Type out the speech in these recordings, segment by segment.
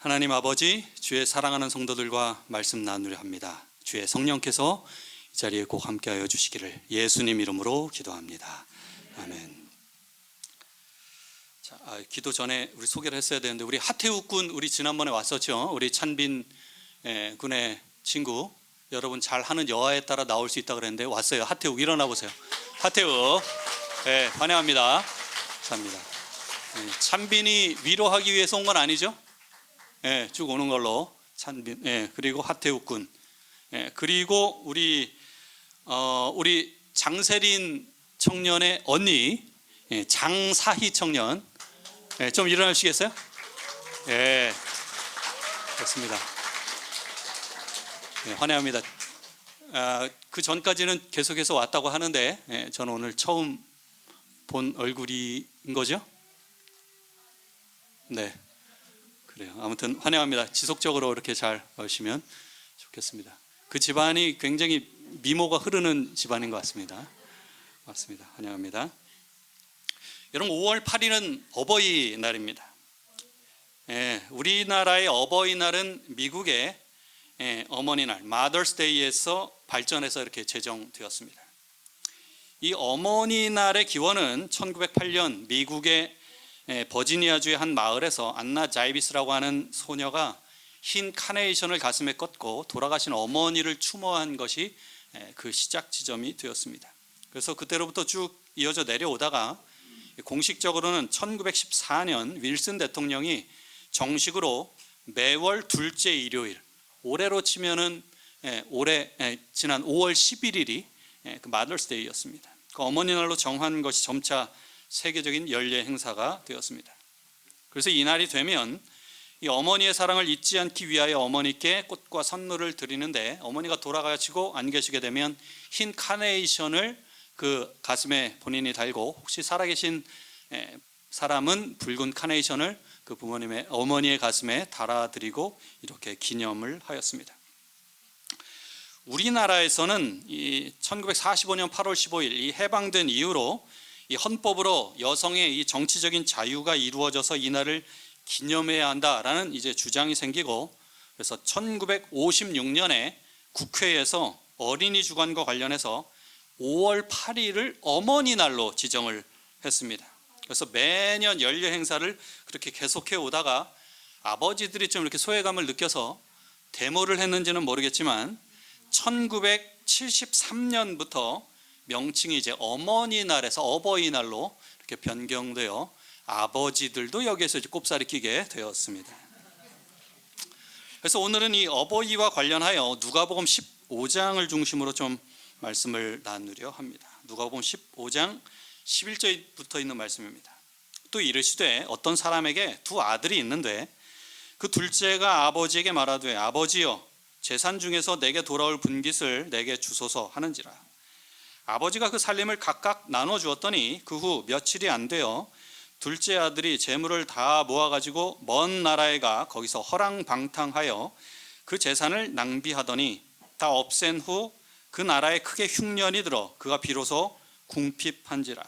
하나님 아버지, 주의 사랑하는 성도들과 말씀 나누려 합니다. 주의 성령께서 이 자리에 꼭 함께하여 주시기를 예수님 이름으로 기도합니다. 아멘. 자, 기도 전에 우리 소개를 했어야 되는데 우리 하태욱 군 우리 지난번에 왔었죠. 우리 찬빈 군의 친구, 여러분 잘하는 여하에 따라 나올 수 있다고 그랬는데 왔어요. 하태욱 일어나 보세요. 하태욱, 환영합니다. 감사합니다. 찬빈이 위로하기 위해서 온 건 아니죠? 쭉 오는 걸로. 찬빈, 그리고 하태욱 군, 그리고 우리 장세린 청년의 언니, 장사희 청년, 좀 일어나시겠어요? 됐습니다. 환영합니다. 그 전까지는 계속해서 왔다고 하는데 저는 오늘 처음 본 얼굴인 거죠? 네, 그래요. 아무튼 환영합니다. 지속적으로 이렇게 잘 오시면 좋겠습니다. 그 집안이 굉장히 미모가 흐르는 집안인 것 같습니다. 맞습니다. 환영합니다. 여러분, 5월 8일은 어버이날입니다. 우리나라의 어버이날은 미국의 어머니날, Mother's Day에서 발전해서 이렇게 제정되었습니다. 이 어머니날의 기원은 1908년 미국의 버지니아주의 한 마을에서 안나 자이비스라고 하는 소녀가 흰 카네이션을 가슴에 꽂고 돌아가신 어머니를 추모한 것이 그 시작 지점이 되었습니다. 그래서 그때로부터 쭉 이어져 내려오다가 공식적으로는 1914년 윌슨 대통령이 정식으로 매월 둘째 일요일, 올해로 치면은 지난 5월 11일이 그 마더스 데이였습니다. 그 어머니날로 정한 것이 점차 세계적인 연례 행사가 되었습니다. 그래서 이날이 되면 이 어머니의 사랑을 잊지 않기 위하여 어머니께 꽃과 선물을 드리는데, 어머니가 돌아가시고 안 계시게 되면 흰 카네이션을 그 가슴에 본인이 달고, 혹시 살아계신 사람은 붉은 카네이션을 그 부모님의 어머니의 가슴에 달아드리고 이렇게 기념을 하였습니다. 우리나라에서는 이 1945년 8월 15일 이 해방된 이후로 이 헌법으로 여성의 이 정치적인 자유가 이루어져서 이날을 기념해야 한다라는 이제 주장이 생기고, 그래서 1956년에 국회에서 어린이 주간과 관련해서 5월 8일을 어머니날로 지정을 했습니다. 그래서 매년 연례 행사를 그렇게 계속해 오다가 아버지들이 좀 이렇게 소외감을 느껴서 데모를 했는지는 모르겠지만 1973년부터 명칭이 이제 어머니날에서 어버이날로 이렇게 변경되어 아버지들도 여기에서 이제 꼽살이 끼게 되었습니다. 그래서 오늘은 이 어버이와 관련하여 누가복음 15장을 중심으로 좀 말씀을 나누려 합니다. 누가복음 15장 11절부터 있는 말씀입니다. 또 이르시되 어떤 사람에게 두 아들이 있는데 그 둘째가 아버지에게 말하되 아버지여 재산 중에서 내게 돌아올 분깃을 내게 주소서 하는지라. 아버지가 그 살림을 각각 나눠 주었더니 그 후 며칠이 안 되어 둘째 아들이 재물을 다 모아가지고 먼 나라에 가 거기서 허랑방탕하여 그 재산을 낭비하더니 다 없앤 후 그 나라에 크게 흉년이 들어 그가 비로소 궁핍한지라.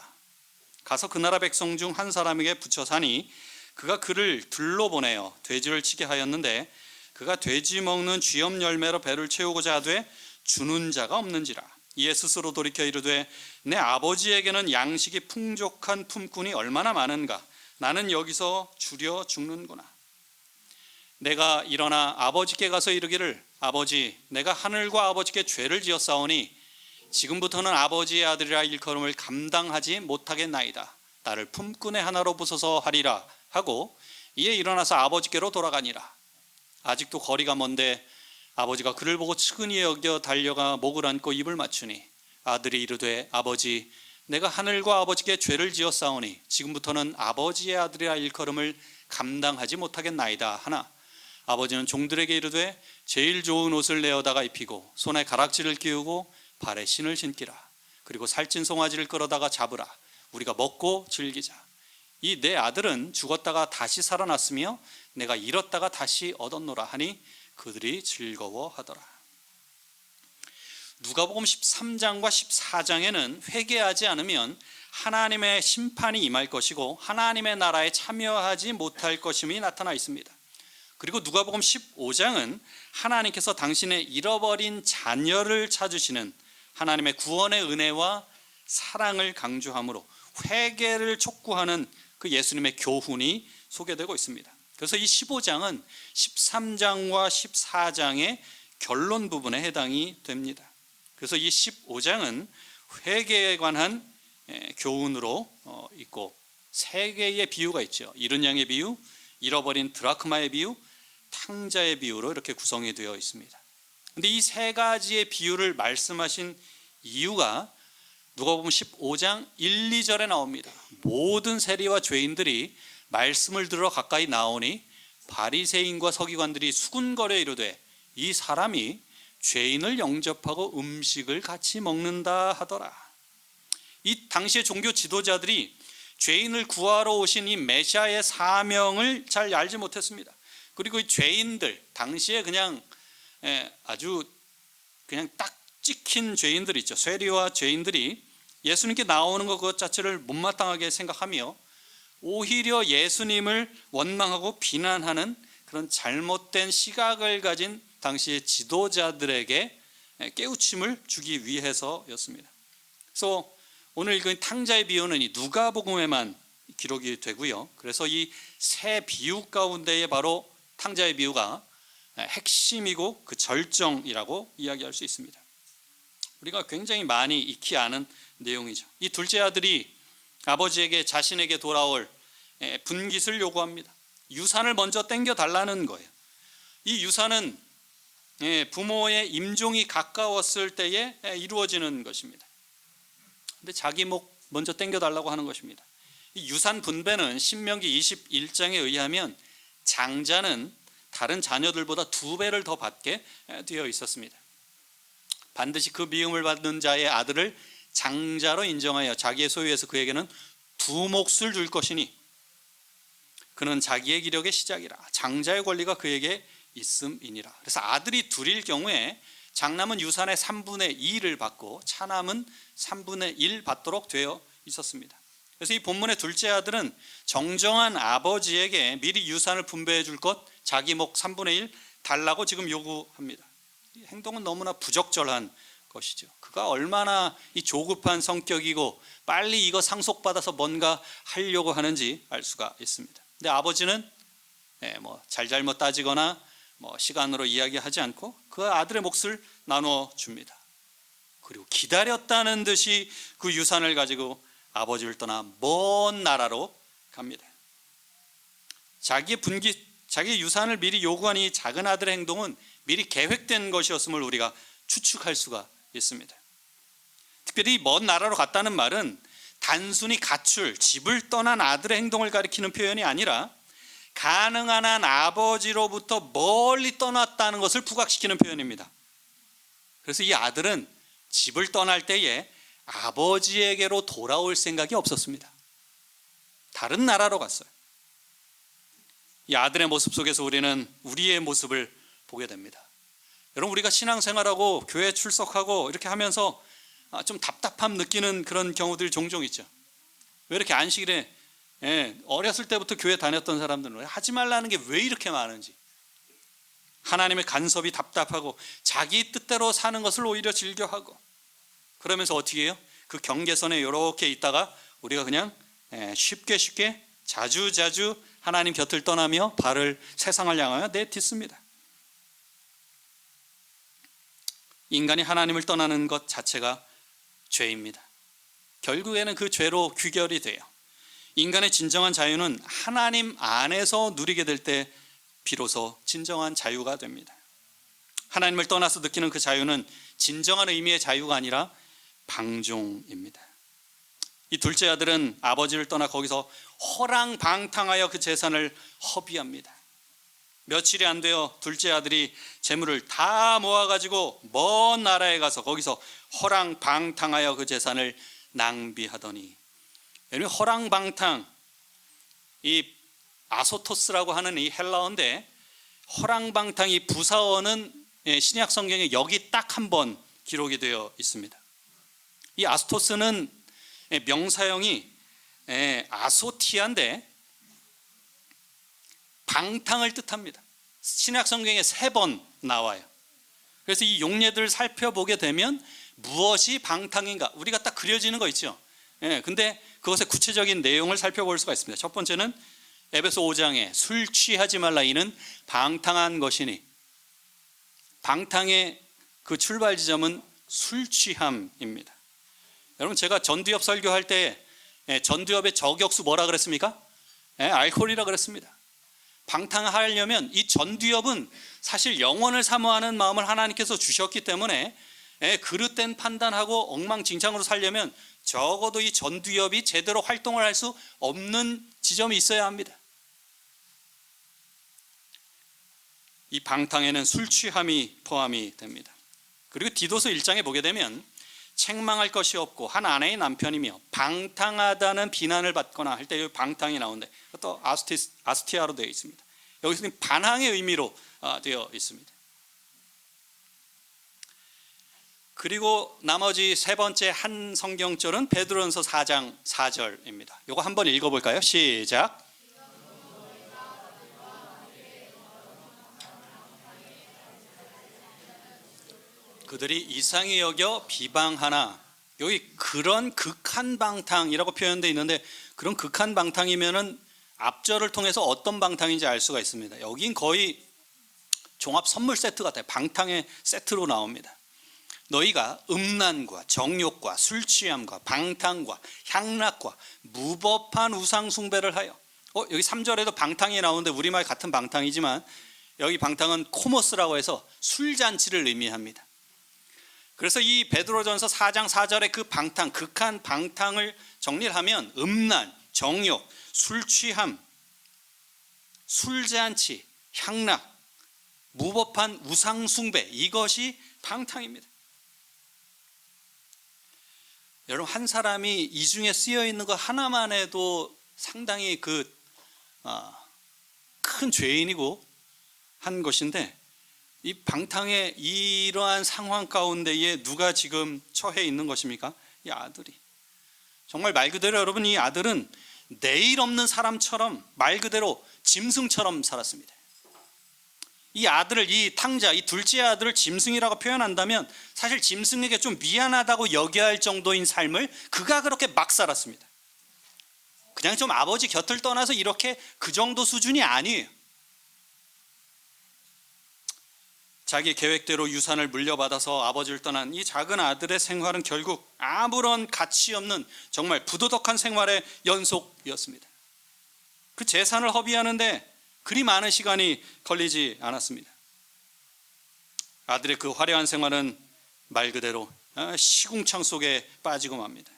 가서 그 나라 백성 중 한 사람에게 붙여 사니 그가 그를 들로 보내어 돼지를 치게 하였는데 그가 돼지 먹는 쥐염 열매로 배를 채우고자 하되 주는 자가 없는지라. 이에 스스로 돌이켜 이르되 내 아버지에게는 양식이 풍족한 품꾼이 얼마나 많은가. 나는 여기서 주려 죽는구나. 내가 일어나 아버지께 가서 이르기를 아버지, 내가 하늘과 아버지께 죄를 지었사오니 지금부터는 아버지의 아들이라 일컬음을 감당하지 못하겠나이다. 나를 품꾼의 하나로 부숴서 하리라 하고 이에 일어나서 아버지께로 돌아가니라. 아직도 거리가 먼데 아버지가 그를 보고 측은히 여겨 달려가 목을 안고 입을 맞추니 아들이 이르되 아버지, 내가 하늘과 아버지께 죄를 지었사오니 지금부터는 아버지의 아들이라 일컬음을 감당하지 못하겠나이다 하나 아버지는 종들에게 이르되 제일 좋은 옷을 내어다가 입히고 손에 가락지를 끼우고 발에 신을 신기라. 그리고 살찐 송아지를 끌어다가 잡으라. 우리가 먹고 즐기자. 이 내 아들은 죽었다가 다시 살아났으며 내가 잃었다가 다시 얻었노라 하니 그들이 즐거워하더라. 누가복음 13장과 14장에는 회개하지 않으면 하나님의 심판이 임할 것이고 하나님의 나라에 참여하지 못할 것임이 나타나 있습니다. 그리고 누가복음 15장은 하나님께서 당신의 잃어버린 자녀를 찾으시는 하나님의 구원의 은혜와 사랑을 강조하므로 회개를 촉구하는 그 예수님의 교훈이 소개되고 있습니다. 그래서 이 15장은 13장과 14장의 결론 부분에 해당이 됩니다. 그래서 이 15장은 회개에 관한 교훈으로 있고 세 개의 비유가 있죠. 잃은 양의 비유, 잃어버린 드라크마의 비유, 탕자의 비유로 이렇게 구성이 되어 있습니다. 그런데 이 세 가지의 비유를 말씀하신 이유가 누가복음 15장 1, 2절에 나옵니다. 모든 세리와 죄인들이 말씀을 들어 가까이 나오니 바리새인과 서기관들이 수군거려 이르되 이 사람이 죄인을 영접하고 음식을 같이 먹는다 하더라. 이 당시의 종교 지도자들이 죄인을 구하러 오신 이 메시아의 사명을 잘 알지 못했습니다. 그리고 이 죄인들, 당시에 그냥 아주 그냥 딱 찍힌 죄인들 있죠. 쇠리와 죄인들이 예수님께 나오는 것 자체를 못마땅하게 생각하며 오히려 예수님을 원망하고 비난하는 그런 잘못된 시각을 가진 당시의 지도자들에게 깨우침을 주기 위해서였습니다. 그래서 오늘 읽은 탕자의 비유는 이 누가복음에만 기록이 되고요. 그래서 이 세 비유 가운데에 바로 탕자의 비유가 핵심이고 그 절정이라고 이야기할 수 있습니다. 우리가 굉장히 많이 익히 아는 내용이죠. 이 둘째 아들이 아버지에게 자신에게 돌아올 분깃을 요구합니다. 유산을 먼저 땡겨 달라는 거예요. 이 유산은 부모의 임종이 가까웠을 때에 이루어지는 것입니다. 근데 자기 목 먼저 땡겨 달라고 하는 것입니다. 이 유산 분배는 신명기 21장에 의하면 장자는 다른 자녀들보다 2배를 더 받게 되어 있었습니다. 반드시 그 미움을 받는 자의 아들을 장자로 인정하여 자기의 소유에서 그에게는 2몫을 줄 것이니 그는 자기의 기력의 시작이라 장자의 권리가 그에게 있음이니라. 그래서 아들이 둘일 경우에 장남은 유산의 3분의 2를 받고 차남은 3분의 1 받도록 되어 있었습니다. 그래서 이 본문의 둘째 아들은 정정한 아버지에게 미리 유산을 분배해 줄 것 자기 목 3분의 1 달라고 지금 요구합니다. 이 행동은 너무나 부적절한 것이죠. 그가 얼마나 이 조급한 성격이고 빨리 이거 상속받아서 뭔가 하려고 하는지 알 수가 있습니다. 근데 아버지는 잘잘못 따지거나 시간으로 이야기하지 않고 그 아들의 몫을 나눠 줍니다. 그리고 기다렸다는 듯이 그 유산을 가지고 아버지를 떠나 먼 나라로 갑니다. 자기의 유산을 미리 요구한 이 작은 아들의 행동은 미리 계획된 것이었음을 우리가 추측할 수가 있습니다. 특별히 먼 나라로 갔다는 말은 단순히 가출, 집을 떠난 아들의 행동을 가리키는 표현이 아니라 가능한 한 아버지로부터 멀리 떠났다는 것을 부각시키는 표현입니다. 그래서 이 아들은 집을 떠날 때에 아버지에게로 돌아올 생각이 없었습니다. 다른 나라로 갔어요. 이 아들의 모습 속에서 우리는 우리의 모습을 보게 됩니다. 여러분, 우리가 신앙생활하고 교회 출석하고 이렇게 하면서 좀 답답함 느끼는 그런 경우들이 종종 있죠. 왜 이렇게 안식일에 어렸을 때부터 교회 다녔던 사람들은 하지 말라는 게 왜 이렇게 많은지, 하나님의 간섭이 답답하고 자기 뜻대로 사는 것을 오히려 즐겨하고, 그러면서 어떻게 해요? 그 경계선에 이렇게 있다가 우리가 그냥 쉽게 자주 하나님 곁을 떠나며 발을 세상을 향하여 내딛습니다. 인간이 하나님을 떠나는 것 자체가 죄입니다. 결국에는 그 죄로 귀결이 돼요. 인간의 진정한 자유는 하나님 안에서 누리게 될 때 비로소 진정한 자유가 됩니다. 하나님을 떠나서 느끼는 그 자유는 진정한 의미의 자유가 아니라 방종입니다. 이 둘째 아들은 아버지를 떠나 거기서 허랑방탕하여 그 재산을 허비합니다. 며칠이 안 되어 둘째 아들이 재물을 다 모아가지고 먼 나라에 가서 거기서 허랑방탕하여 그 재산을 낭비하더니, 여러분, 허랑방탕, 이 아소토스라고 하는 이 헬라어인데, 허랑방탕 이 부사어는 신약 성경에 여기 딱 한 번 기록이 되어 있습니다. 이 아소토스는 명사형이 아소티아인데 방탕을 뜻합니다. 신약 성경에 3번 나와요. 그래서 이 용례들을 살펴보게 되면 무엇이 방탕인가 우리가 딱 그려지는 거 있죠. 근데 그것의 구체적인 내용을 살펴볼 수가 있습니다. 첫 번째는 에베소 5장에 술 취하지 말라 이는 방탕한 것이니, 방탕의 그 출발 지점은 술 취함입니다. 여러분, 제가 전두엽 설교할 때 전두엽의 저격수 뭐라 그랬습니까? 알코올이라 그랬습니다. 방탕하려면 이 전두엽은 사실 영혼을 사모하는 마음을 하나님께서 주셨기 때문에 그릇된 판단하고 엉망진창으로 살려면 적어도 이 전두엽이 제대로 활동을 할 수 없는 지점이 있어야 합니다. 이 방탕에는 술 취함이 포함이 됩니다. 그리고 디도서 1장에 보게 되면 책망할 것이 없고 한 아내의 남편이며 방탕하다는 비난을 받거나 할 때 여기 방탕이 나오는데 또 아스티아로 되어 있습니다. 여기서는 반항의 의미로 되어 있습니다. 그리고 나머지 세 번째 한 성경절은 베드로전서 4장 4절입니다. 이거 한번 읽어볼까요? 시작. 그들이 이상히 여겨 비방하나, 여기 그런 극한 방탕이라고 표현되어 있는데 그런 극한 방탕이면은 앞절을 통해서 어떤 방탕인지 알 수가 있습니다. 여긴 거의 종합 선물 세트 같아요. 방탕의 세트로 나옵니다. 너희가 음란과 정욕과 술 취함과 방탕과 향락과 무법한 우상 숭배를 하여, 여기 3절에도 방탕이 나오는데 우리말 같은 방탕이지만 여기 방탕은 코모스라고 해서 술잔치를 의미합니다. 그래서 이 베드로전서 4장 4절의 그 방탕, 극한 방탕을 정리를 하면 음란, 정욕, 술 취함, 술잔치, 향락, 무법한 우상 숭배, 이것이 방탕입니다. 여러분, 한 사람이 이 중에 쓰여 있는 거 하나만 해도 상당히 큰 죄인이고 한 것인데, 이 방탕의 이러한 상황 가운데에 누가 지금 처해 있는 것입니까? 이 아들이. 정말 말 그대로 여러분, 이 아들은 내일 없는 사람처럼 말 그대로 짐승처럼 살았습니다. 이 아들을, 이 탕자, 이 둘째 아들을 짐승이라고 표현한다면 사실 짐승에게 좀 미안하다고 여겨야 할 정도인 삶을 그가 그렇게 막 살았습니다. 그냥 좀 아버지 곁을 떠나서 이렇게 그 정도 수준이 아니에요. 자기 계획대로 유산을 물려받아서 아버지를 떠난 이 작은 아들의 생활은 결국 아무런 가치 없는 정말 부도덕한 생활의 연속이었습니다. 그 재산을 허비하는데 그리 많은 시간이 걸리지 않았습니다. 아들의 그 화려한 생활은 말 그대로 시궁창 속에 빠지고 맙니다.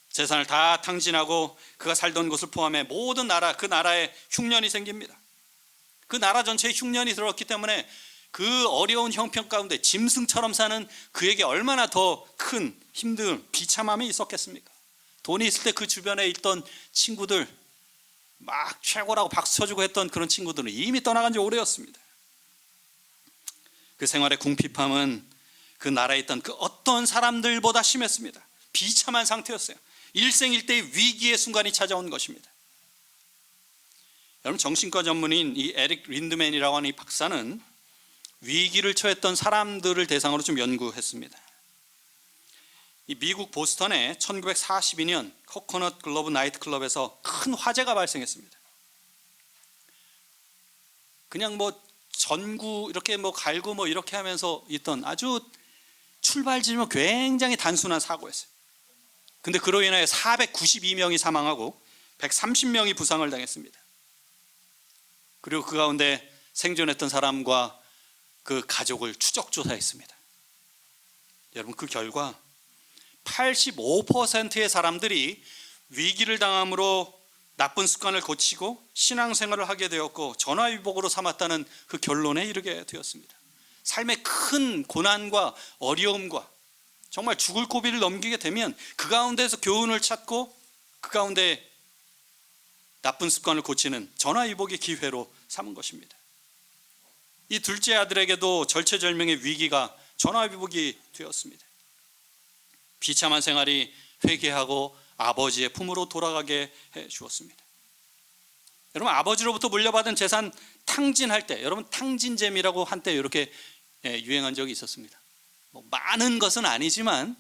재산을 다 탕진하고 그가 살던 곳을 포함해 모든 나라, 그 나라에 흉년이 생깁니다. 그 나라 전체에 흉년이 들었기 때문에 그 어려운 형편 가운데 짐승처럼 사는 그에게 얼마나 더 큰 힘든 비참함이 있었겠습니까? 돈이 있을 때 그 주변에 있던 친구들, 막 최고라고 박수 쳐주고 했던 그런 친구들은 이미 떠나간 지 오래였습니다. 그 생활의 궁핍함은 그 나라에 있던 그 어떤 사람들보다 심했습니다. 비참한 상태였어요. 일생일대의 위기의 순간이 찾아온 것입니다. 여러분, 정신과 전문인 이 에릭 린드맨이라고 하는 이 박사는 위기를 처했던 사람들을 대상으로 좀 연구했습니다. 이 미국 보스턴에 1942년 코코넛 글로브 나이트 클럽에서 큰 화재가 발생했습니다. 그냥 전구 이렇게 갈고 이렇게 하면서 있던 아주 출발지면 굉장히 단순한 사고였어요. 근데 그로 인하여 492명이 사망하고 130명이 부상을 당했습니다. 그리고 그 가운데 생존했던 사람과 그 가족을 추적 조사했습니다. 여러분, 그 결과 85%의 사람들이 위기를 당함으로 나쁜 습관을 고치고 신앙생활을 하게 되었고 전화위복으로 삼았다는 그 결론에 이르게 되었습니다. 삶의 큰 고난과 어려움과 정말 죽을 고비를 넘기게 되면 그 가운데서 교훈을 찾고 그 가운데 나쁜 습관을 고치는 전화위복의 기회로 삼은 것입니다. 이 둘째 아들에게도 절체절명의 위기가 전화위복이 되었습니다. 비참한 생활이 회개하고 아버지의 품으로 돌아가게 해 주었습니다. 여러분 아버지로부터 물려받은 재산 탕진할 때, 여러분 탕진잼이라고 한때 이렇게 유행한 적이 있었습니다. 뭐 많은 것은 아니지만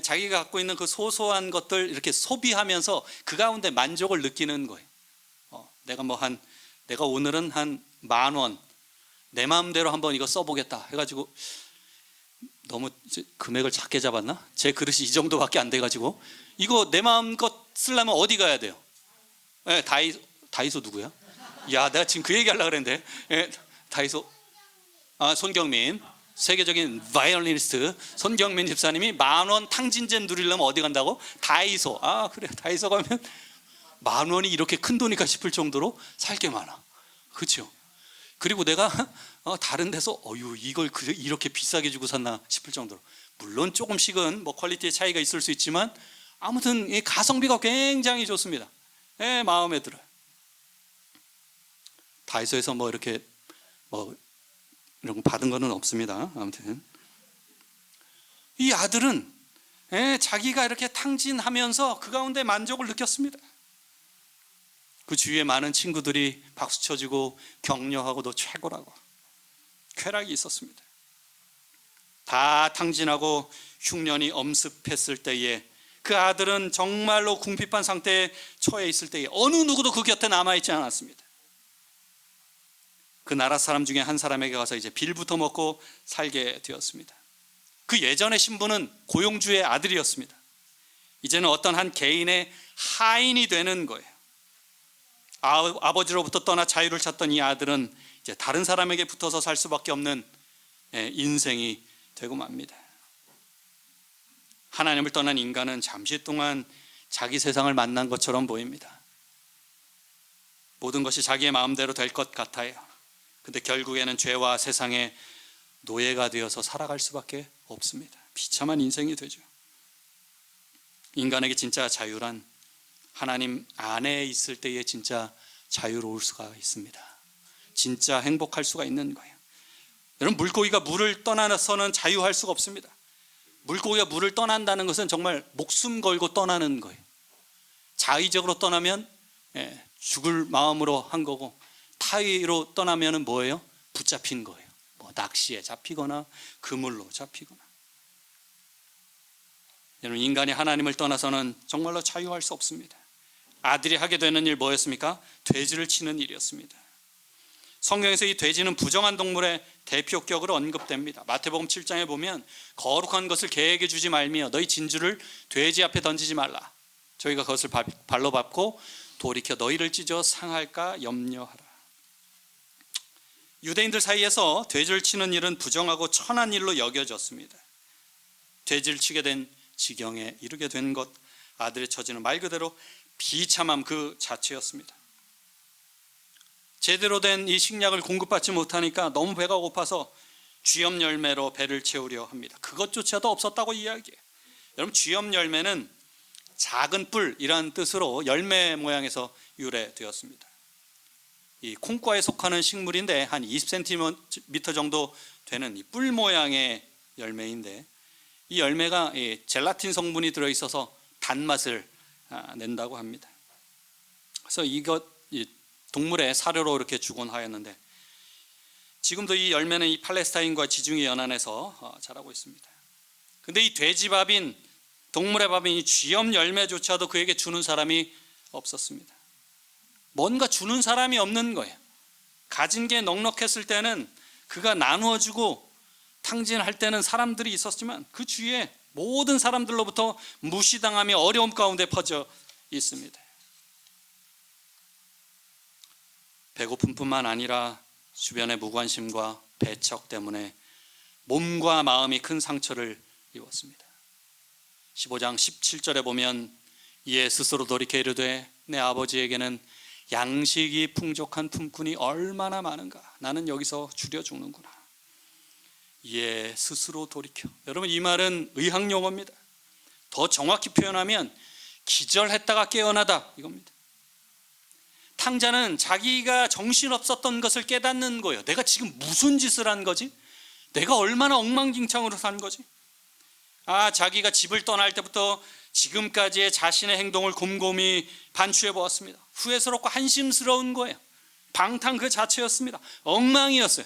자기가 갖고 있는 그 소소한 것들 이렇게 소비하면서 그 가운데 만족을 느끼는 거예요. 내가 오늘은 한 10,000원 내 마음대로 한번 이거 써보겠다 해가지고, 너무 금액을 작게 잡았나? 제 그릇이 이 정도밖에 안 돼가지고 이거 내 마음껏 쓰려면 어디 가야 돼요? 다이소 누구야? 야, 내가 지금 그 얘기 하려고 그랬는데. 다이소, 손경민, 세계적인 바이올리니스트 손경민 집사님이 10,000원 탕진잼 누리려면 어디 간다고? 다이소. 그래, 다이소 가면 10,000원이 이렇게 큰 돈이까 싶을 정도로 살 게 많아. 그렇죠? 그리고 내가 다른 데서 이걸 이렇게 비싸게 주고 샀나 싶을 정도로, 물론 조금씩은 뭐 퀄리티의 차이가 있을 수 있지만 아무튼 이 가성비가 굉장히 좋습니다. 마음에 들어요. 다이소에서 뭐 이렇게 이런 거 받은 거는 없습니다. 아무튼 이 아들은 자기가 이렇게 탕진하면서 그 가운데 만족을 느꼈습니다. 그 주위에 많은 친구들이 박수 쳐주고 격려하고 너 최고라고 쾌락이 있었습니다. 다 탕진하고 흉년이 엄습했을 때에 그 아들은 정말로 궁핍한 상태에 처해 있을 때에 어느 누구도 그 곁에 남아있지 않았습니다. 그 나라 사람 중에 한 사람에게 가서 이제 빌부터 먹고 살게 되었습니다. 그 예전의 신부는 고용주의 아들이었습니다. 이제는 어떤 한 개인의 하인이 되는 거예요. 아버지로부터 떠나 자유를 찾던 이 아들은 이제 다른 사람에게 붙어서 살 수밖에 없는 인생이 되고 맙니다. 하나님을 떠난 인간은 잠시 동안 자기 세상을 만난 것처럼 보입니다. 모든 것이 자기의 마음대로 될 것 같아요. 근데 결국에는 죄와 세상의 노예가 되어서 살아갈 수밖에 없습니다. 비참한 인생이 되죠. 인간에게 진짜 자유란 하나님 안에 있을 때에 진짜 자유로울 수가 있습니다. 진짜 행복할 수가 있는 거예요. 여러분, 물고기가 물을 떠나서는 자유할 수가 없습니다. 물고기가 물을 떠난다는 것은 정말 목숨 걸고 떠나는 거예요. 자의적으로 떠나면 죽을 마음으로 한 거고, 타의로 떠나면 뭐예요? 붙잡힌 거예요. 뭐 낚시에 잡히거나 그물로 잡히거나. 여러분, 인간이 하나님을 떠나서는 정말로 자유할 수 없습니다. 아들이 하게 되는 일 뭐였습니까? 돼지를 치는 일이었습니다. 성경에서 이 돼지는 부정한 동물의 대표격으로 언급됩니다. 마태복음 7장에 보면 거룩한 것을 개에게 주지 말며 너희 진주를 돼지 앞에 던지지 말라. 저희가 그것을 발로 밟고 돌이켜 너희를 찢어 상할까 염려하라. 유대인들 사이에서 돼지를 치는 일은 부정하고 천한 일로 여겨졌습니다. 돼지를 치게 된 지경에 이르게 된 것, 아들의 처지는 말 그대로 비참함 그 자체였습니다. 제대로 된 이 식량을 공급받지 못하니까 너무 배가 고파서 쥐염 열매로 배를 채우려 합니다. 그것조차도 없었다고 이야기해요. 여러분, 쥐염 열매는 작은 뿔이라는 뜻으로 열매 모양에서 유래되었습니다. 이 콩과에 속하는 식물인데 한 20cm 정도 되는 이 뿔 모양의 열매인데, 이 열매가 젤라틴 성분이 들어있어서 단맛을 낸다고 합니다. 그래서 이 동물의 사료로 이렇게 주곤 하였는데, 지금도 이 열매는 이 팔레스타인과 지중해 연안에서 자라고 있습니다. 근데 이 돼지밥인, 동물의 밥인 이 쥐염 열매조차도 그에게 주는 사람이 없었습니다. 뭔가 주는 사람이 없는 거예요. 가진 게 넉넉했을 때는 그가 나누어 주고 탕진할 때는 사람들이 있었지만 그 주위에 모든 사람들로부터 무시당함이 어려움 가운데 퍼져 있습니다. 배고픔뿐만 아니라 주변의 무관심과 배척 때문에 몸과 마음이 큰 상처를 입었습니다. 15장 17절에 보면 이에 스스로 돌이켜 이르되 내 아버지에게는 양식이 풍족한 품꾼이 얼마나 많은가. 나는 여기서 줄여 죽는구나. 이에 스스로 돌이켜. 여러분, 이 말은 의학 용어입니다. 더 정확히 표현하면 기절했다가 깨어나다 이겁니다. 탕자는 자기가 정신없었던 것을 깨닫는 거예요. 내가 지금 무슨 짓을 한 거지? 내가 얼마나 엉망진창으로 산 거지? 자기가 집을 떠날 때부터 지금까지의 자신의 행동을 곰곰이 반추해 보았습니다. 후회스럽고 한심스러운 거예요. 방탕 그 자체였습니다. 엉망이었어요.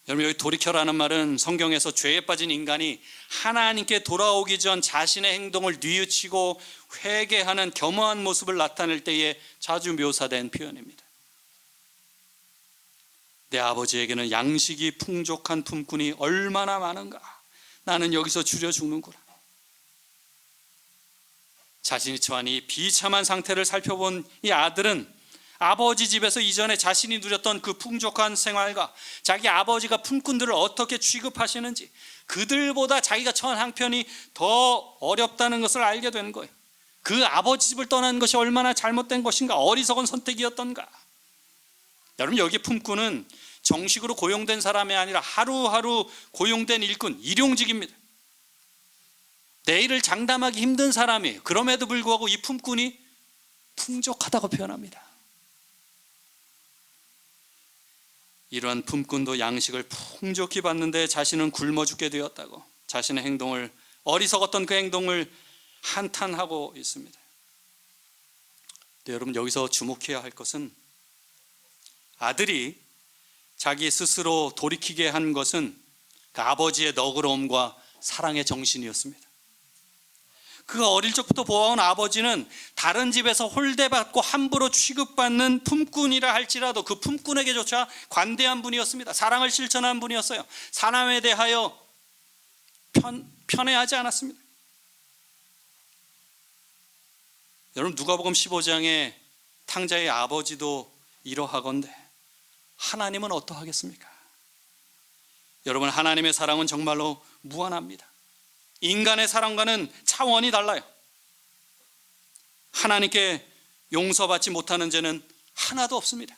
여러분, 여기 돌이켜라는 말은 성경에서 죄에 빠진 인간이 하나님께 돌아오기 전 자신의 행동을 뉘우치고 회개하는 겸허한 모습을 나타낼 때에 자주 묘사된 표현입니다. 내 아버지에게는 양식이 풍족한 품꾼이 얼마나 많은가. 나는 여기서 줄여 죽는구나. 자신이 처한 이 비참한 상태를 살펴본 이 아들은 아버지 집에서 이전에 자신이 누렸던 그 풍족한 생활과 자기 아버지가 품꾼들을 어떻게 취급하시는지, 그들보다 자기가 처한 형편이 더 어렵다는 것을 알게 된 거예요. 그 아버지 집을 떠난 것이 얼마나 잘못된 것인가, 어리석은 선택이었던가. 여러분, 여기 품꾼은 정식으로 고용된 사람이 아니라 하루하루 고용된 일꾼, 일용직입니다. 내일을 장담하기 힘든 사람이에요. 그럼에도 불구하고 이 품꾼이 풍족하다고 표현합니다. 이러한 품꾼도 양식을 풍족히 받는데 자신은 굶어 죽게 되었다고 자신의 행동을, 어리석었던 그 행동을 한탄하고 있습니다. 근데 여러분, 여기서 주목해야 할 것은 아들이 자기 스스로 돌이키게 한 것은 그 아버지의 너그러움과 사랑의 정신이었습니다. 그가 어릴 적부터 보아온 아버지는 다른 집에서 홀대받고 함부로 취급받는 품꾼이라 할지라도 그 품꾼에게조차 관대한 분이었습니다. 사랑을 실천한 분이었어요. 사람에 대하여 편애하지 않았습니다. 여러분, 누가복음 15장에 탕자의 아버지도 이러하건대 하나님은 어떠하겠습니까? 여러분, 하나님의 사랑은 정말로 무한합니다. 인간의 사랑과는 차원이 달라요. 하나님께 용서받지 못하는 죄는 하나도 없습니다.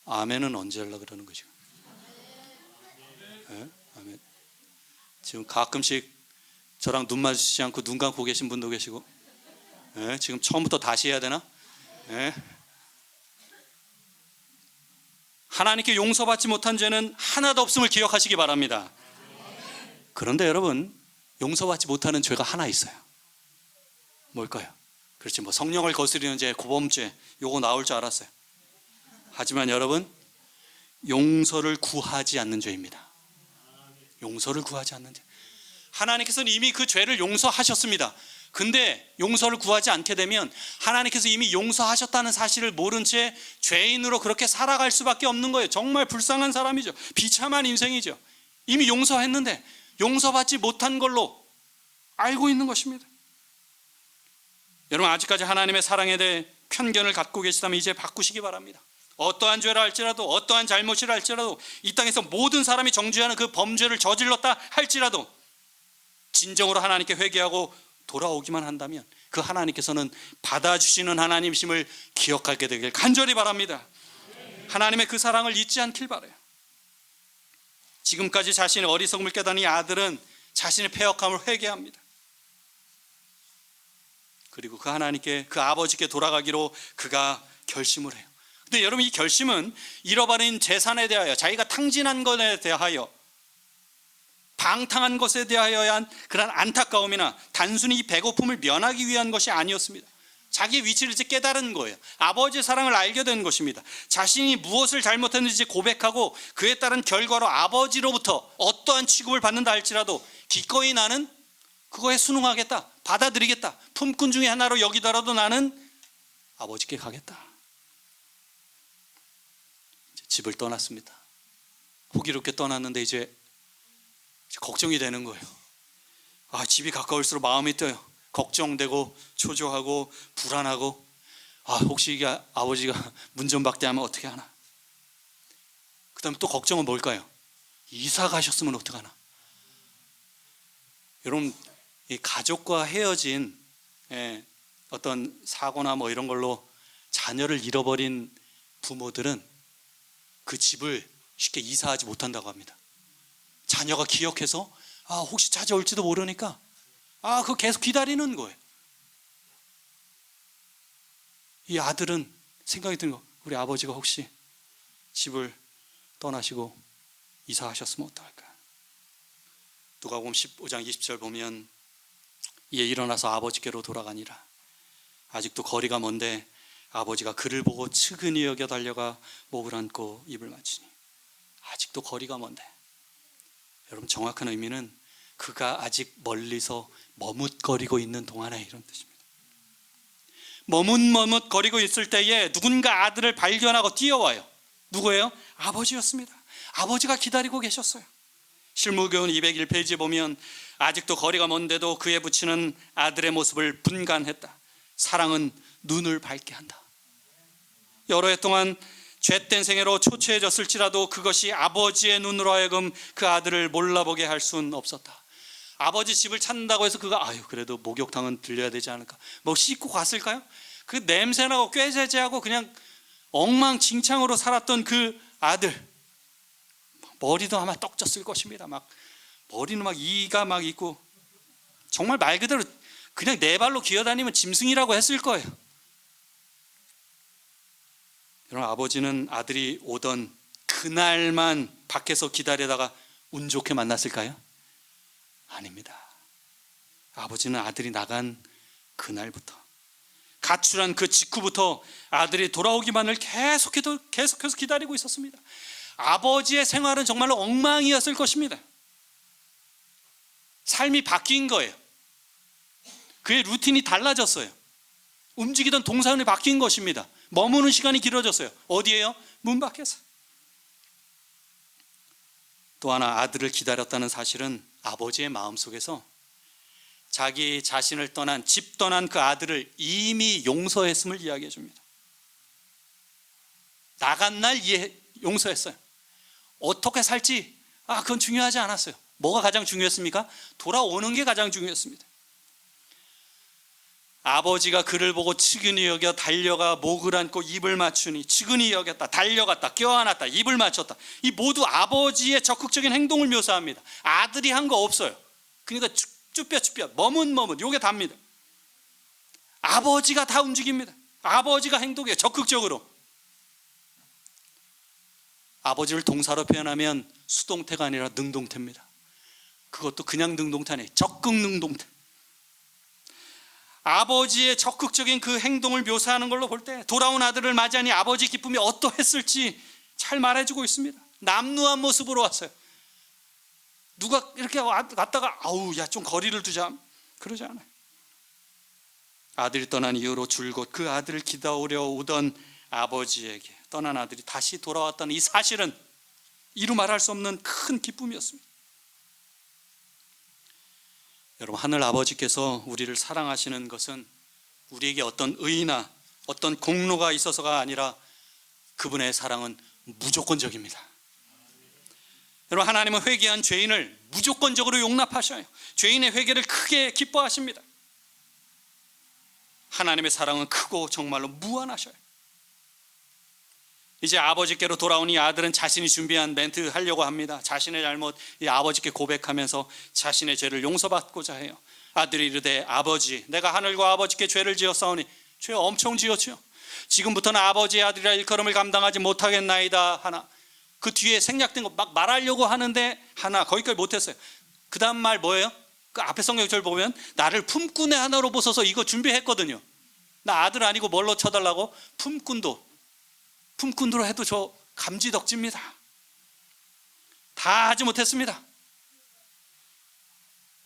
아멘은 언제 하려고 그러는 거죠? 네? 아멘. 지금 가끔씩 저랑 눈 마주치지 않고 눈 감고 계신 분도 계시고, 네? 지금 처음부터 다시 해야 되나? 네? 하나님께 용서받지 못한 죄는 하나도 없음을 기억하시기 바랍니다. 그런데 여러분, 용서받지 못하는 죄가 하나 있어요. 뭘까요? 그렇지, 뭐 성령을 거스리는 죄, 고범죄, 요거 나올 줄 알았어요. 하지만 여러분, 용서를 구하지 않는 죄입니다. 용서를 구하지 않는 죄. 하나님께서는 이미 그 죄를 용서하셨습니다. 근데 용서를 구하지 않게 되면 하나님께서 이미 용서하셨다는 사실을 모른 채 죄인으로 그렇게 살아갈 수밖에 없는 거예요. 정말 불쌍한 사람이죠. 비참한 인생이죠. 이미 용서했는데 용서받지 못한 걸로 알고 있는 것입니다. 여러분, 아직까지 하나님의 사랑에 대해 편견을 갖고 계시다면 이제 바꾸시기 바랍니다. 어떠한 죄라 할지라도, 어떠한 잘못이라 할지라도, 이 땅에서 모든 사람이 정죄하는 그 범죄를 저질렀다 할지라도 진정으로 하나님께 회개하고 돌아오기만 한다면 그 하나님께서는 받아주시는 하나님이심을 기억하게 되길 간절히 바랍니다. 하나님의 그 사랑을 잊지 않길 바라요. 지금까지 자신의 어리석음을 깨닫는 이 아들은 자신의 패역함을 회개합니다. 그리고 그 하나님께, 그 아버지께 돌아가기로 그가 결심을 해요. 근데 여러분, 이 결심은 잃어버린 재산에 대하여, 자기가 탕진한 것에 대하여, 방탕한 것에 대하여한 그런 안타까움이나 단순히 이 배고픔을 면하기 위한 것이 아니었습니다. 자기의 위치를 이제 깨달은 거예요. 아버지의 사랑을 알게 된 것입니다. 자신이 무엇을 잘못했는지 고백하고 그에 따른 결과로 아버지로부터 어떠한 취급을 받는다 할지라도 기꺼이 나는 그거에 순응하겠다, 받아들이겠다, 품꾼 중에 하나로 여기더라도 나는 아버지께 가겠다. 이제 집을 떠났습니다. 호기롭게 떠났는데 이제 걱정이 되는 거예요. 집이 가까울수록 마음이 떠요. 걱정되고 초조하고 불안하고, 혹시 이게 아버지가 문전박대하면 어떻게 하나. 그 다음에 또 걱정은 뭘까요? 이사 가셨으면 어떡하나. 여러분, 이 가족과 헤어진 어떤 사고나 뭐 이런 걸로 자녀를 잃어버린 부모들은 그 집을 쉽게 이사하지 못한다고 합니다. 자녀가 기억해서 혹시 찾아올지도 모르니까 그거 계속 기다리는 거예요. 이 아들은 생각이 드는 거, 우리 아버지가 혹시 집을 떠나시고 이사하셨으면 어떡할까? 누가복음 15장 20절 보면 이에 일어나서 아버지께로 돌아가니라. 아직도 거리가 먼데 아버지가 그를 보고 측은히 여겨 달려가 목을 안고 입을 맞추니. 아직도 거리가 먼데, 여러분 정확한 의미는 그가 아직 멀리서 머뭇거리고 있는 동안에, 이런 뜻입니다. 머뭇거리고 있을 때에 누군가 아들을 발견하고 뛰어와요. 누구예요? 아버지였습니다. 아버지가 기다리고 계셨어요. 실무교훈 201페이지에 보면 아직도 거리가 먼데도 그에 붙이는 아들의 모습을 분간했다. 사랑은 눈을 밝게 한다. 여러 해 동안 죄된 생애로 초췌해졌을지라도 그것이 아버지의 눈으로 하여금 그 아들을 몰라보게 할 수는 없었다. 아버지 집을 찾는다고 해서 그가 그래도 목욕탕은 들려야 되지 않을까, 뭐 씻고 갔을까요? 그 냄새나고 꾀죄죄하고 그냥 엉망진창으로 살았던 그 아들, 머리도 아마 떡졌을 것입니다. 막 머리는 막 이가 막 있고, 정말 말 그대로 그냥 네 발로 기어다니면 짐승이라고 했을 거예요. 여러분, 아버지는 아들이 오던 그날만 밖에서 기다리다가 운 좋게 만났을까요? 아닙니다. 아버지는 아들이 나간 그날부터, 가출한 그 직후부터 아들이 돌아오기만을 계속해서 기다리고 있었습니다. 아버지의 생활은 정말로 엉망이었을 것입니다. 삶이 바뀐 거예요. 그의 루틴이 달라졌어요. 움직이던 동선이 바뀐 것입니다. 머무는 시간이 길어졌어요. 어디에요? 문 밖에서. 또 하나, 아들을 기다렸다는 사실은 아버지의 마음속에서 자기 자신을 떠난, 집 떠난 그 아들을 이미 용서했음을 이야기해 줍니다. 나간 날 용서했어요. 어떻게 살지 그건 중요하지 않았어요. 뭐가 가장 중요했습니까? 돌아오는 게 가장 중요했습니다. 아버지가 그를 보고 측은히 여겨 달려가 목을 안고 입을 맞추니, 측은히 여겼다, 달려갔다, 껴안았다, 입을 맞췄다. 이 모두 아버지의 적극적인 행동을 묘사합니다. 아들이 한 거 없어요. 그러니까 쭈뼛쭈뼛 머뭇 요게 답니다. 아버지가 다 움직입니다. 아버지가 행동해요. 적극적으로. 아버지를 동사로 표현하면 수동태가 아니라 능동태입니다. 그것도 그냥 능동태 아니에요. 적극 능동태. 아버지의 적극적인 그 행동을 묘사하는 걸로 볼 때 돌아온 아들을 맞이하니 아버지 기쁨이 어떠했을지 잘 말해주고 있습니다. 남루한 모습으로 왔어요. 누가 이렇게 갔다가 좀 거리를 두자, 그러지 않아요. 아들이 떠난 이후로 줄곧 그 아들을 기다려 오던 아버지에게 떠난 아들이 다시 돌아왔다는 이 사실은 이루 말할 수 없는 큰 기쁨이었습니다. 여러분, 하늘 아버지께서 우리를 사랑하시는 것은 우리에게 어떤 의의나 어떤 공로가 있어서가 아니라 그분의 사랑은 무조건적입니다. 여러분, 하나님은 회개한 죄인을 무조건적으로 용납하셔요. 죄인의 회개를 크게 기뻐하십니다. 하나님의 사랑은 크고 정말로 무한하셔요. 이제 아버지께로 돌아온 이 아들은 자신이 준비한 멘트 하려고 합니다. 자신의 잘못 이 아버지께 고백하면서 자신의 죄를 용서받고자 해요. 아들이 이르되 아버지, 내가 하늘과 아버지께 죄를 지었사오니, 죄 엄청 지었죠. 지금부터는 아버지의 아들이라 일컬음을 감당하지 못하겠나이다 하나. 그 뒤에 생략된 거 막 말하려고 하는데 하나 거기까지 못했어요. 그 다음 말 뭐예요? 그 앞에 성경절 보면 나를 품꾼의 하나로 보소서, 이거 준비했거든요. 나 아들 아니고 뭘로 쳐달라고? 품꾼으로 해도 저 감지덕지입니다. 다 하지 못했습니다.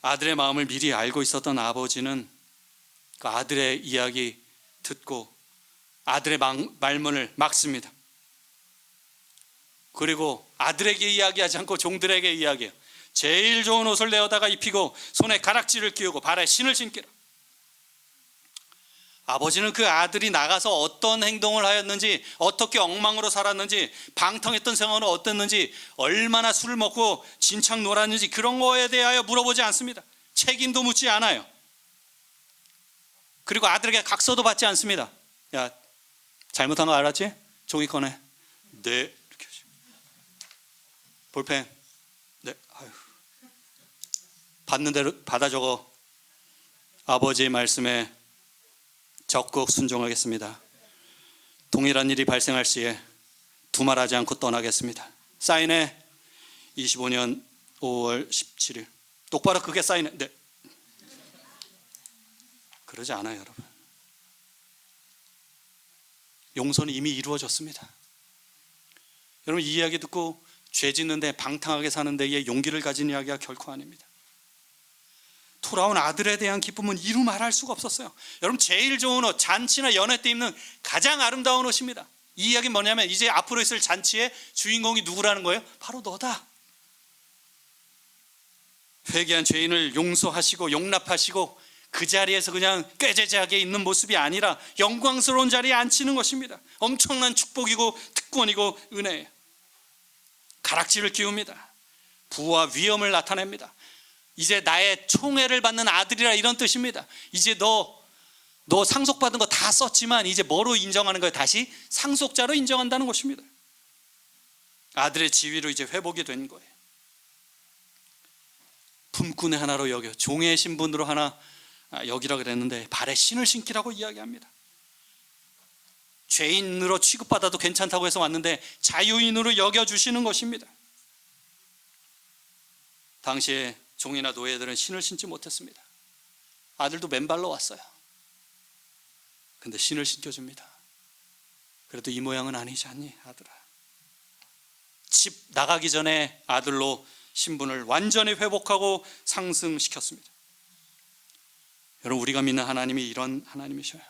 아들의 마음을 미리 알고 있었던 아버지는 그 아들의 이야기 듣고 아들의 말문을 막습니다. 그리고 아들에게 이야기하지 않고 종들에게 이야기해요. 제일 좋은 옷을 내어다가 입히고 손에 가락지를 끼우고 발에 신을 신기라. 아버지는 그 아들이 나가서 어떤 행동을 하였는지, 어떻게 엉망으로 살았는지, 방탕했던 생활은 어땠는지, 얼마나 술을 먹고 진창 놀았는지 그런 거에 대하여 물어보지 않습니다. 책임도 묻지 않아요. 그리고 아들에게 각서도 받지 않습니다. 야, 잘못한 거 알았지? 종이 꺼내. 네. 이렇게 하죠. 볼펜. 네. 받는 대로 받아 적어. 아버지의 말씀에 적극 순종하겠습니다. 동일한 일이 발생할 시에 두말하지 않고 떠나겠습니다. 사인해. 25년 5월 17일 똑바로 그게 쌓이는데 그러지 않아요, 여러분. 용서는 이미 이루어졌습니다. 여러분, 이 이야기 듣고 죄 짓는데 방탕하게 사는 데에 용기를 가진 이야기가 결코 아닙니다. 돌아온 아들에 대한 기쁨은 이루 말할 수가 없었어요. 여러분, 제일 좋은 옷, 잔치나 연회 때 입는 가장 아름다운 옷입니다. 이 이야기는 뭐냐면 이제 앞으로 있을 잔치의 주인공이 누구라는 거예요? 바로 너다. 회개한 죄인을 용서하시고 용납하시고 그 자리에서 그냥 꾀죄죄하게 있는 모습이 아니라 영광스러운 자리에 앉히는 것입니다. 엄청난 축복이고 특권이고 은혜예요. 가락지를 끼웁니다. 부와 위엄을 나타냅니다. 이제 나의 총애를 받는 아들이라, 이런 뜻입니다. 이제 너 상속받은 거 다 썼지만 이제 뭐로 인정하는 거예요? 다시 상속자로 인정한다는 것입니다. 아들의 지위로 이제 회복이 된 거예요. 품꾼의 하나로 여겨, 종의 신분으로 하나 여기라 그랬는데 발에 신을 신기라고 이야기합니다. 죄인으로 취급받아도 괜찮다고 해서 왔는데 자유인으로 여겨주시는 것입니다. 당시에 종이나 노예들은 신을 신지 못했습니다. 아들도 맨발로 왔어요. 근데 신을 신겨줍니다. 그래도 이 모양은 아니지 않니, 아들아? 집 나가기 전에 아들로 신분을 완전히 회복하고 상승시켰습니다. 여러분, 우리가 믿는 하나님이 이런 하나님이셔요.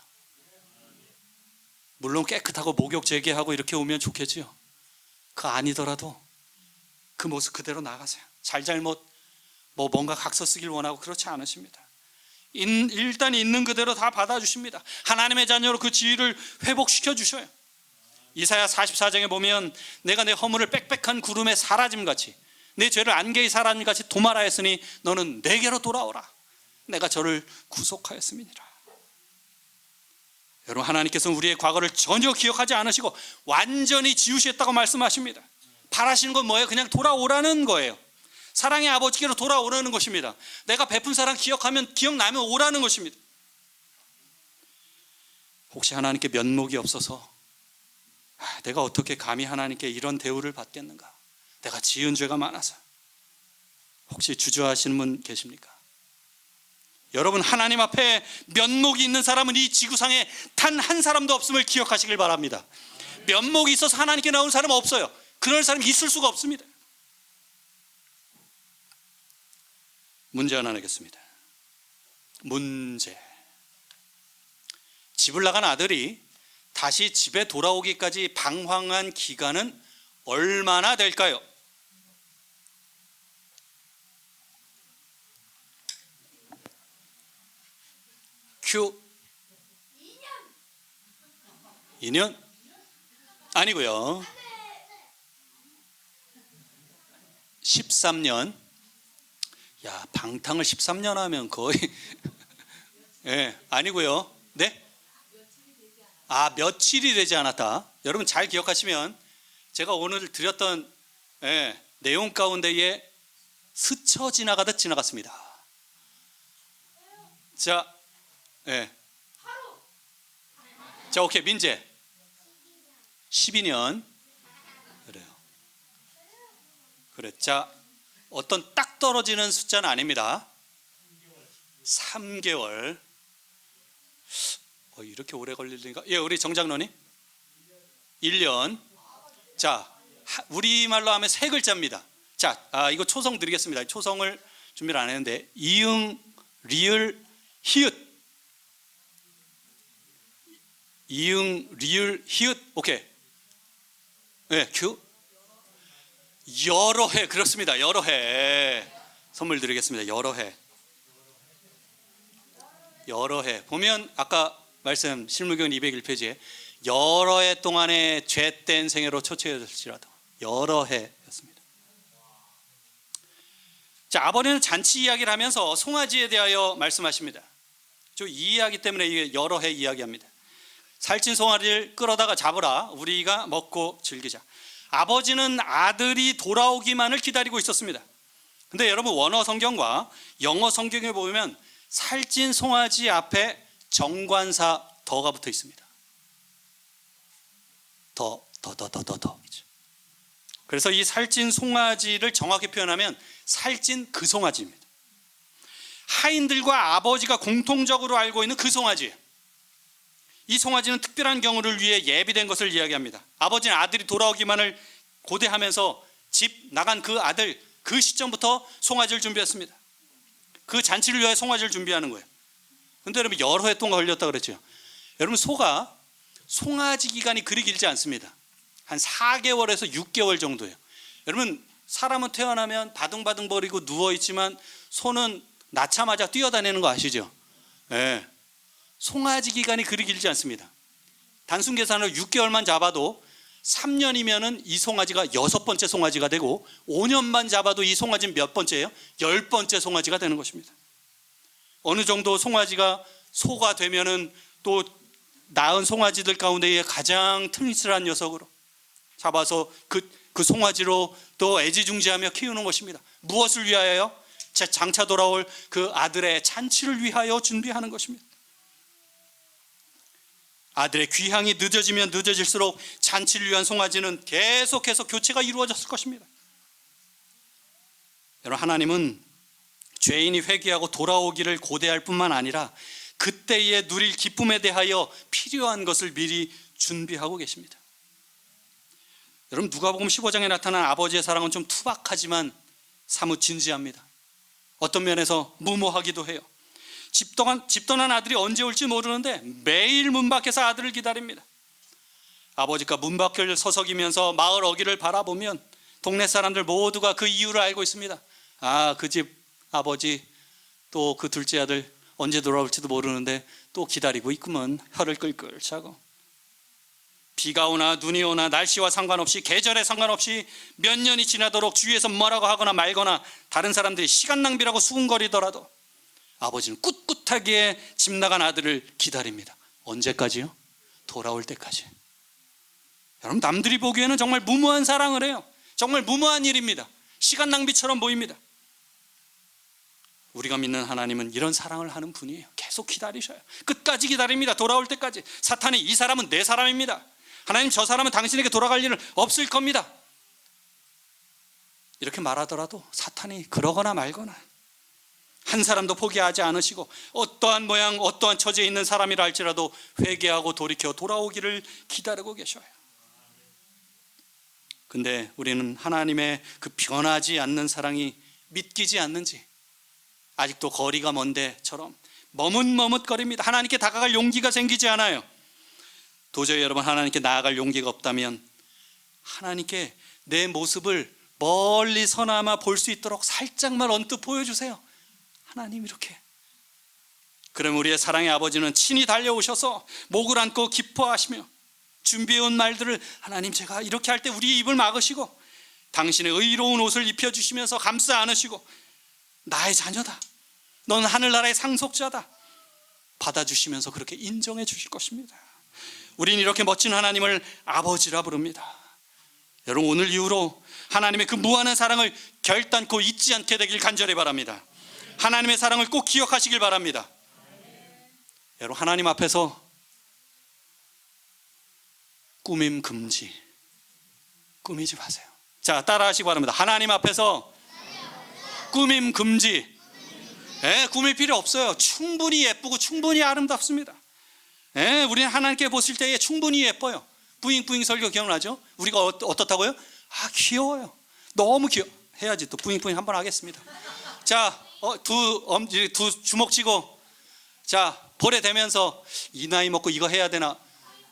물론 깨끗하고 목욕 재개하고 이렇게 오면 좋겠지요. 그거 아니더라도 그 모습 그대로 나가세요. 잘잘못 뭔가 각서 쓰길 원하고 그렇지 않으십니다. 일단 있는 그대로 다 받아주십니다. 하나님의 자녀로 그 지위를 회복시켜 주셔요. 이사야 44장에 보면 내가 내 허물을 빽빽한 구름에 사라짐같이 내 죄를 안개의 사라짐같이 도말하였으니 너는 내게로 돌아오라. 내가 저를 구속하였음이니라. 여러분, 하나님께서는 우리의 과거를 전혀 기억하지 않으시고 완전히 지우셨다고 말씀하십니다. 바라시는 건 뭐예요? 그냥 돌아오라는 거예요. 사랑의 아버지께로 돌아오라는 것입니다. 내가 베푼 사랑 기억나면 오라는 것입니다. 혹시 하나님께 면목이 없어서 내가 어떻게 감히 하나님께 이런 대우를 받겠는가, 내가 지은 죄가 많아서, 혹시 주저하시는 분 계십니까? 여러분, 하나님 앞에 면목이 있는 사람은 이 지구상에 단 한 사람도 없음을 기억하시길 바랍니다. 면목이 있어서 하나님께 나온 사람은 없어요. 그럴 사람이 있을 수가 없습니다. 문제 하나 내겠습니다. 문제. 집을 나간 아들이 다시 집에 돌아오기까지 방황한 기간은 얼마나 될까요? 큐. 2년? 아니고요. 13년. 야, 방탕을 13년 하면 거의 예, 아니고요. 네? 며칠이 되지 않았다. 여러분 잘 기억하시면 제가 오늘 드렸던 내용 가운데에 스쳐 지나가듯 지나갔습니다. 자, 자, 오케이, 민재 12년. 그래요. 그래. 자, 어떤 딱 떨어지는 숫자는 아닙니다. 3개월. 이렇게 오래 걸릴리가? 예, 우리 정장로님 1년. 자, 우리말로 하면 세 글자입니다. 자, 이거 초성 드리겠습니다. 초성을 준비를 안 했는데 이응, 리을, 히읗. 이응, 리을, 히읗. 오케이. 네, 큐. 여러 해. 그렇습니다. 여러 해. 선물 드리겠습니다. 여러 해. 여러 해. 보면 아까 말씀 실무교훈 201페이지에 여러 해 동안의 죄된 생애로 초췌해질지라도 여러 해였습니다. 자, 아버지는 잔치 이야기를 하면서 송아지에 대하여 말씀하십니다. 저 이 이야기 때문에 이게 여러 해 이야기합니다. 살찐 송아지를 끌어다가 잡으라. 우리가 먹고 즐기자. 아버지는 아들이 돌아오기만을 기다리고 있었습니다. 근데 여러분, 원어 성경과 영어 성경에 보면 살찐 송아지 앞에 정관사 더가 붙어 있습니다. 더. 그래서 이 살찐 송아지를 정확히 표현하면 살찐 그 송아지입니다. 하인들과 아버지가 공통적으로 알고 있는 그 송아지예요. 이 송아지는 특별한 경우를 위해 예비된 것을 이야기합니다. 아버지는 아들이 돌아오기만을 고대하면서 집 나간 그 아들, 그 시점부터 송아지를 준비했습니다. 그 잔치를 위해 송아지를 준비하는 거예요. 근데 여러분 여러 해 동안 걸렸다 그랬죠. 여러분 소가 송아지 기간이 그리 길지 않습니다. 한 4개월에서 6개월 정도예요. 여러분 사람은 태어나면 바둥바둥 거리고 누워있지만 소는 낳자마자 뛰어다니는 거 아시죠? 네. 송아지 기간이 그리 길지 않습니다. 단순 계산으로 6개월만 잡아도 3년이면은 이 송아지가 6번째 송아지가 되고 5년만 잡아도 이 송아지는 몇 번째예요? 10번째 송아지가 되는 것입니다. 어느 정도 송아지가 소가 되면은 또 낳은 송아지들 가운데에 가장 튼실한 녀석으로 잡아서 그 송아지로 또 애지중지하며 키우는 것입니다. 무엇을 위하여요? 장차 돌아올 그 아들의 잔치를 위하여 준비하는 것입니다. 아들의 귀향이 늦어지면 늦어질수록 잔치를 위한 송아지는 계속해서 교체가 이루어졌을 것입니다. 여러분 하나님은 죄인이 회개하고 돌아오기를 고대할 뿐만 아니라 그때에 누릴 기쁨에 대하여 필요한 것을 미리 준비하고 계십니다. 여러분 누가복음 15장에 나타난 아버지의 사랑은 좀 투박하지만 사뭇 진지합니다. 어떤 면에서 무모하기도 해요. 집 떠난 아들이 언제 올지 모르는데 매일 문 밖에서 아들을 기다립니다. 아버지가 문 밖을 서성이면서 마을 어귀를 바라보면 동네 사람들 모두가 그 이유를 알고 있습니다. 아, 그 집 아버지 또 그 둘째 아들 언제 돌아올지도 모르는데 또 기다리고 있구먼. 혀를 끌끌 차고. 비가 오나 눈이 오나 날씨와 상관없이 계절에 상관없이 몇 년이 지나도록 주위에서 뭐라고 하거나 말거나 다른 사람들이 시간 낭비라고 수군거리더라도 아버지는 꿋꿋하게 집 나간 아들을 기다립니다. 언제까지요? 돌아올 때까지. 여러분 남들이 보기에는 정말 무모한 사랑을 해요. 정말 무모한 일입니다. 시간 낭비처럼 보입니다. 우리가 믿는 하나님은 이런 사랑을 하는 분이에요. 계속 기다리셔요. 끝까지 기다립니다. 돌아올 때까지. 사탄이 이 사람은 내 사람입니다. 하나님 저 사람은 당신에게 돌아갈 일은 없을 겁니다. 이렇게 말하더라도 사탄이 그러거나 말거나 한 사람도 포기하지 않으시고 어떠한 모양 어떠한 처지에 있는 사람이라 할지라도 회개하고 돌이켜 돌아오기를 기다리고 계셔요. 근데 우리는 하나님의 그 변하지 않는 사랑이 믿기지 않는지 아직도 거리가 먼데처럼 머뭇머뭇거립니다. 하나님께 다가갈 용기가 생기지 않아요. 도저히 여러분 하나님께 나아갈 용기가 없다면 하나님께 내 모습을 멀리서나마 볼 수 있도록 살짝만 언뜻 보여주세요. 하나님 이렇게. 그럼 우리의 사랑의 아버지는 친히 달려오셔서 목을 안고 기뻐하시며 준비해온 말들을 하나님 제가 이렇게 할 때 우리의 입을 막으시고 당신의 의로운 옷을 입혀주시면서 감싸 안으시고 나의 자녀다. 너는 하늘나라의 상속자다. 받아주시면서 그렇게 인정해 주실 것입니다. 우린 이렇게 멋진 하나님을 아버지라 부릅니다. 여러분 오늘 이후로 하나님의 그 무한한 사랑을 결단코 잊지 않게 되길 간절히 바랍니다. 하나님의 사랑을 꼭 기억하시길 바랍니다. 여러분 하나님 앞에서 꾸밈 금지. 꾸미지 마세요. 자 따라하시기 바랍니다. 하나님 앞에서 꾸밈 금지. 꾸밀 필요 없어요. 충분히 예쁘고 충분히 아름답습니다. 우리는 하나님께 보실 때에 충분히 예뻐요. 뿌잉뿌잉 설교 기억나죠? 우리가 어떻다고요? 아 귀여워요. 너무 귀여워. 해야지 또 뿌잉뿌잉 한번 하겠습니다. 자 두 주먹 쥐고 자 볼에 대면서 이 나이 먹고 이거 해야 되나?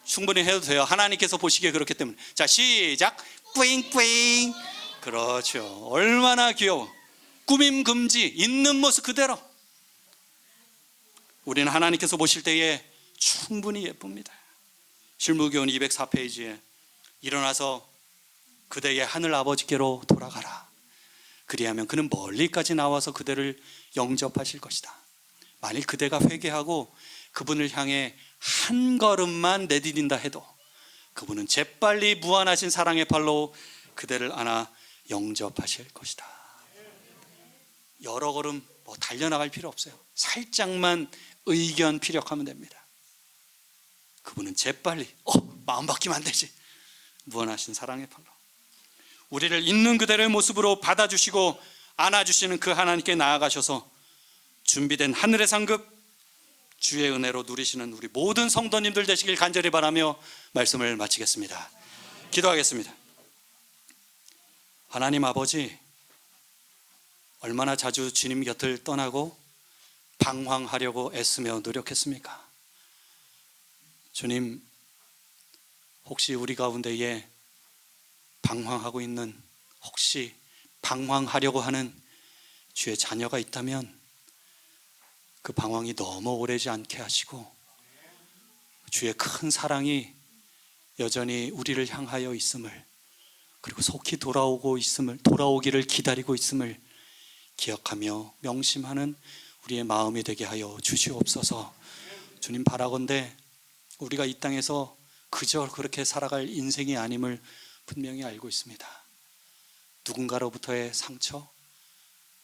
충분히 해도 돼요. 하나님께서 보시기에 그렇기 때문에. 자 시작. 뿌잉뿌잉. 그렇죠. 얼마나 귀여워. 꾸밈 금지. 있는 모습 그대로. 우리는 하나님께서 보실 때에 충분히 예쁩니다. 실무교훈 204페이지에 일어나서 그대의 하늘 아버지께로 돌아가라. 그리하면 그는 멀리까지 나와서 그대를 영접하실 것이다. 만일 그대가 회개하고 그분을 향해 한 걸음만 내디딘다 해도 그분은 재빨리 무한하신 사랑의 팔로 그대를 안아 영접하실 것이다. 여러 걸음 달려나갈 필요 없어요. 살짝만 의견 피력하면 됩니다. 그분은 재빨리 마음 바뀌면 안 되지. 무한하신 사랑의 팔로. 우리를 있는 그대로의 모습으로 받아주시고 안아주시는 그 하나님께 나아가셔서 준비된 하늘의 상급 주의 은혜로 누리시는 우리 모든 성도님들 되시길 간절히 바라며 말씀을 마치겠습니다. 기도하겠습니다. 하나님 아버지, 얼마나 자주 주님 곁을 떠나고 방황하려고 애쓰며 노력했습니까? 주님, 혹시 우리 가운데에 방황하고 있는, 혹시 방황하려고 하는 주의 자녀가 있다면 그 방황이 너무 오래지 않게 하시고 주의 큰 사랑이 여전히 우리를 향하여 있음을, 그리고 속히 돌아오기를 기다리고 있음을 기억하며 명심하는 우리의 마음이 되게 하여 주시옵소서. 주님, 바라건대 우리가 이 땅에서 그저 그렇게 살아갈 인생이 아님을 분명히 알고 있습니다. 누군가로부터의 상처,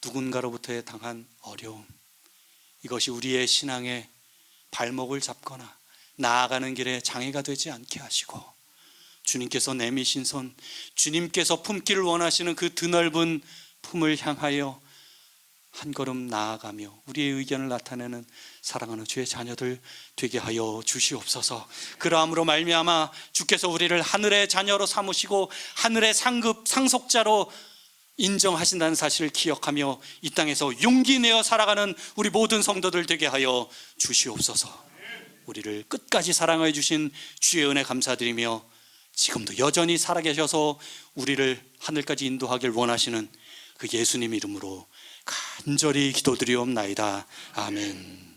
누군가로부터의 당한 어려움, 이것이 우리의 신앙의 발목을 잡거나 나아가는 길에 장애가 되지 않게 하시고 주님께서 내미신 손, 주님께서 품기를 원하시는 그 드넓은 품을 향하여 한 걸음 나아가며 우리의 의견을 나타내는 사랑하는 주의 자녀들 되게 하여 주시옵소서. 그러함으로 말미암아 주께서 우리를 하늘의 자녀로 삼으시고 하늘의 상급 상속자로 인정하신다는 사실을 기억하며 이 땅에서 용기 내어 살아가는 우리 모든 성도들 되게 하여 주시옵소서. 우리를 끝까지 사랑해 주신 주의 은혜 감사드리며 지금도 여전히 살아계셔서 우리를 하늘까지 인도하길 원하시는 그 예수님 이름으로 간절히 기도드리옵나이다. 아멘.